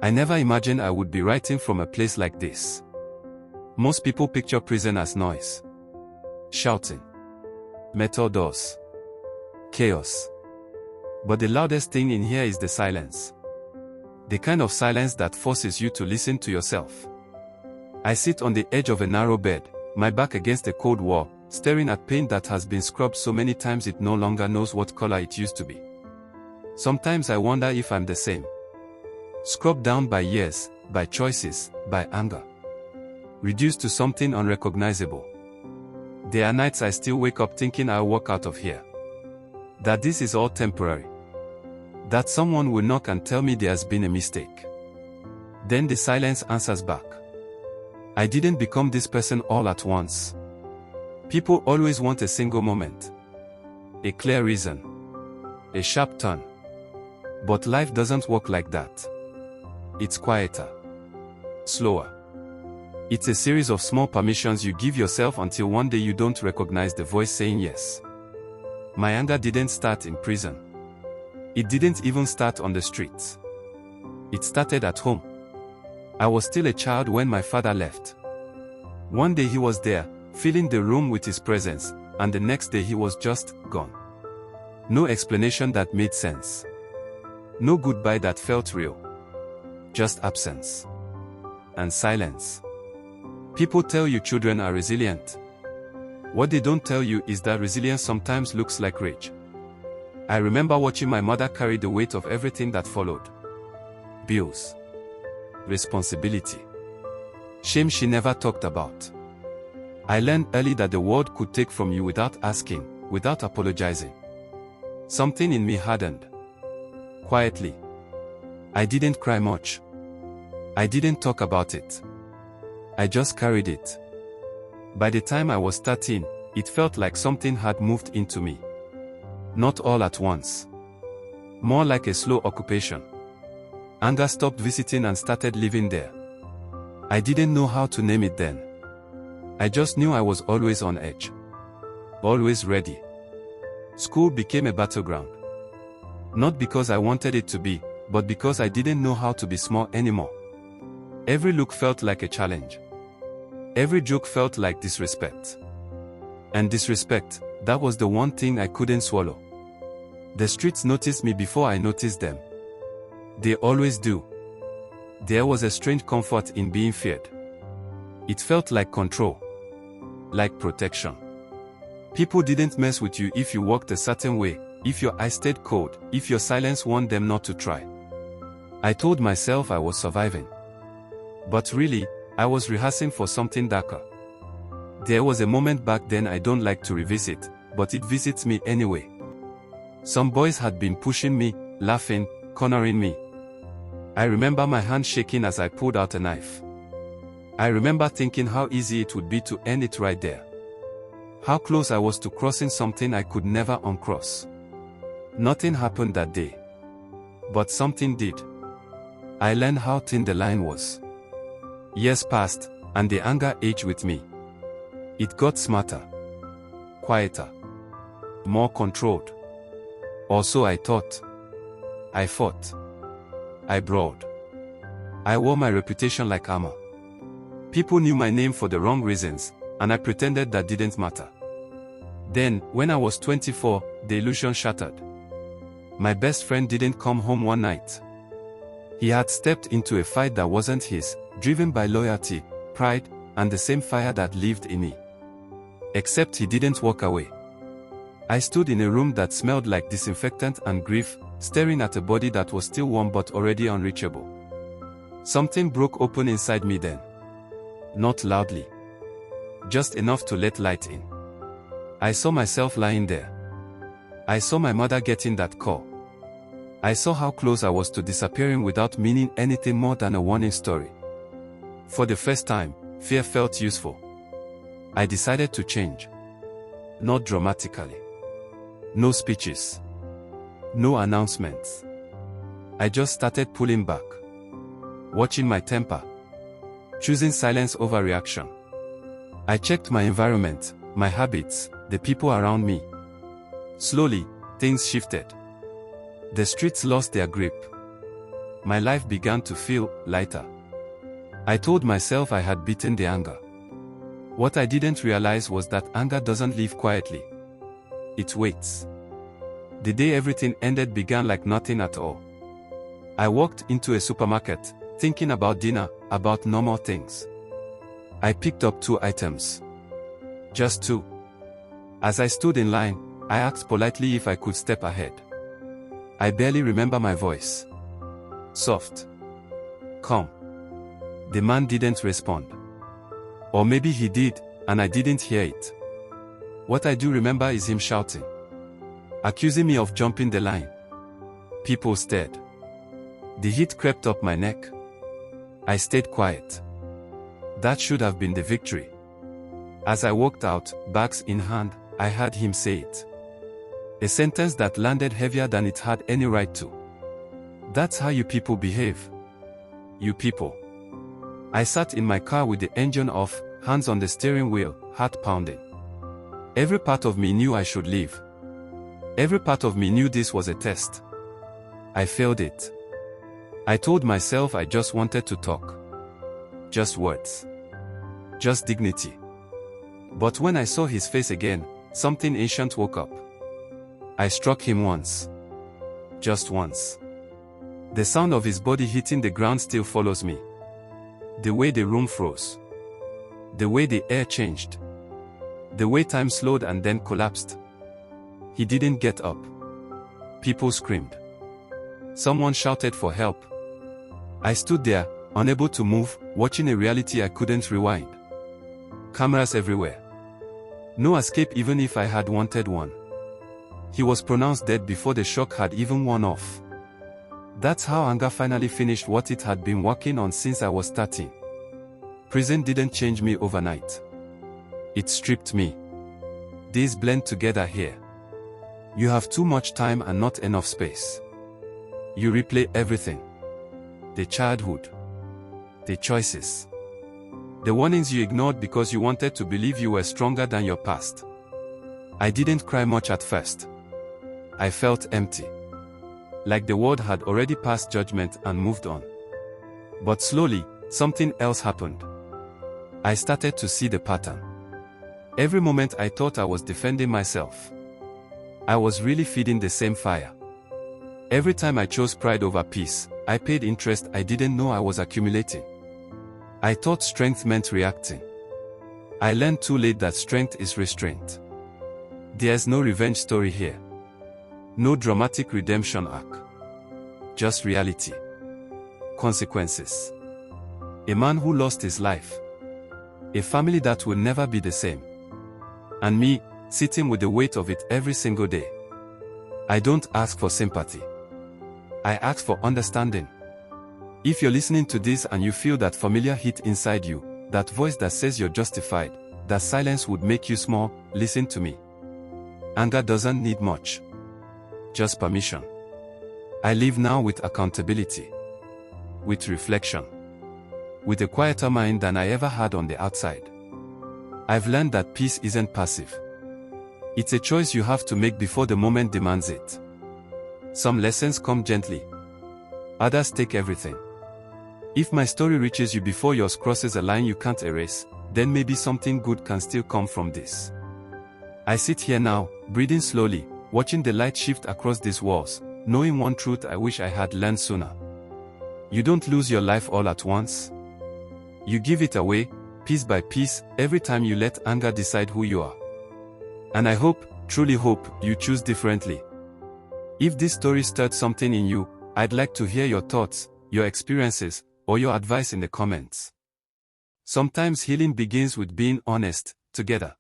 I never imagined I would be writing from a place like this. Most people picture prison as noise, shouting, metal doors, chaos. But the loudest thing in here is the silence. The kind of silence that forces you to listen to yourself. I sit on the edge of a narrow bed, my back against a cold wall, staring at paint that has been scrubbed so many times it no longer knows what color it used to be. Sometimes I wonder if I'm the same. Scrubbed down by years, by choices, by anger. Reduced to something unrecognizable. There are nights I still wake up thinking I'll walk out of here. That this is all temporary. That someone will knock and tell me there's been a mistake. Then the silence answers back. I didn't become this person all at once. People always want a single moment. A clear reason. A sharp turn. But life doesn't work like that. It's quieter. Slower. It's a series of small permissions you give yourself until one day you don't recognize the voice saying yes. My anger didn't start in prison. It didn't even start on the streets. It started at home. I was still a child when my father left. One day he was there, filling the room with his presence, and the next day he was just gone. No explanation that made sense. No goodbye that felt real. Just absence. And silence. People tell you children are resilient. What they don't tell you is that resilience sometimes looks like rage. I remember watching my mother carry the weight of everything that followed. Bills. Responsibility. Shame she never talked about. I learned early that the world could take from you without asking, without apologizing. Something in me hardened. Quietly. I didn't cry much. I didn't talk about it. I just carried it. By the time I was 13, it felt like something had moved into me. Not all at once. More like a slow occupation. Anger stopped visiting and started living there. I didn't know how to name it then. I just knew I was always on edge. Always ready. School became a battleground. Not because I wanted it to be, but because I didn't know how to be small anymore. Every look felt like a challenge. Every joke felt like disrespect. And disrespect, that was the one thing I couldn't swallow. The streets noticed me before I noticed them. They always do. There was a strange comfort in being feared. It felt like control. Like protection. People didn't mess with you if you walked a certain way, if your eyes stayed cold, if your silence warned them not to try. I told myself I was surviving. But really, I was rehearsing for something darker. There was a moment back then I don't like to revisit, but it visits me anyway. Some boys had been pushing me, laughing, cornering me. I remember my hand shaking as I pulled out a knife. I remember thinking how easy it would be to end it right there. How close I was to crossing something I could never uncross. Nothing happened that day. But something did. I learned how thin the line was. Years passed, and the anger aged with me. It got smarter. Quieter. More controlled. Or so I thought. I fought. I brawled. I wore my reputation like armor. People knew my name for the wrong reasons, and I pretended that didn't matter. Then, when I was 24, the illusion shattered. My best friend didn't come home one night. He had stepped into a fight that wasn't his, driven by loyalty, pride, and the same fire that lived in me. Except he didn't walk away. I stood in a room that smelled like disinfectant and grief, staring at a body that was still warm but already unreachable. Something broke open inside me then. Not loudly. Just enough to let light in. I saw myself lying there. I saw my mother getting that call. I saw how close I was to disappearing without meaning anything more than a warning story. For the first time, fear felt useful. I decided to change. Not dramatically. No speeches. No announcements. I just started pulling back. Watching my temper. Choosing silence over reaction. I checked my environment, my habits, the people around me. Slowly, things shifted. The streets lost their grip. my life began to feel lighter. I told myself I had beaten the anger. What I didn't realize was that anger doesn't leave quietly. It waits. The day everything ended began like nothing at all. I walked into a supermarket, thinking about dinner, about normal things. I picked up 2 items. Just 2. As I stood in line, I asked politely if I could step ahead. I barely remember my voice. Soft. Calm. The man didn't respond. Or maybe he did, and I didn't hear it. What I do remember is him shouting, accusing me of jumping the line. People stared. The heat crept up my neck. I stayed quiet. That should have been the victory. As I walked out, bags in hand, I heard him say it. A sentence that landed heavier than it had any right to. That's how you people behave. You people. I sat in my car with the engine off, hands on the steering wheel, heart pounding. Every part of me knew I should leave. Every part of me knew this was a test. I failed it. I told myself I just wanted to talk. Just words. Just dignity. But when I saw his face again, something ancient woke up. I struck him once. Just once. The sound of his body hitting the ground still follows me. The way the room froze. The way the air changed. The way time slowed and then collapsed. He didn't get up. People screamed. Someone shouted for help. I stood there, unable to move, watching a reality I couldn't rewind. Cameras everywhere. No escape even if I had wanted one. He was pronounced dead before the shock had even worn off. That's how anger finally finished what it had been working on since I was 13. Prison didn't change me overnight. It stripped me. These blend together here. You have too much time and not enough space. You replay everything. The childhood. The choices. The warnings you ignored because you wanted to believe you were stronger than your past. I didn't cry much at first. I felt empty. Like the world had already passed judgment and moved on. But slowly, something else happened. I started to see the pattern. Every moment I thought I was defending myself, I was really feeding the same fire. Every time I chose pride over peace, I paid interest I didn't know I was accumulating. I thought strength meant reacting. I learned too late that strength is restraint. There's no revenge story here. No dramatic redemption arc. Just reality. Consequences. A man who lost his life. A family that will never be the same. And me, sitting with the weight of it every single day. I don't ask for sympathy. I ask for understanding. If you're listening to this and you feel that familiar heat inside you, that voice that says you're justified, that silence would make you small, listen to me. Anger doesn't need much. Just permission. I live now with accountability. With reflection. With a quieter mind than I ever had on the outside. I've learned that peace isn't passive. It's a choice you have to make before the moment demands it. Some lessons come gently. Others take everything. If my story reaches you before yours crosses a line you can't erase, then maybe something good can still come from this. I sit here now, breathing slowly, watching the light shift across these walls, knowing one truth I wish I had learned sooner. You don't lose your life all at once. You give it away, piece by piece, every time you let anger decide who you are. And I hope, truly hope, you choose differently. If this story stirred something in you, I'd like to hear your thoughts, your experiences, or your advice in the comments. Sometimes healing begins with being honest, together.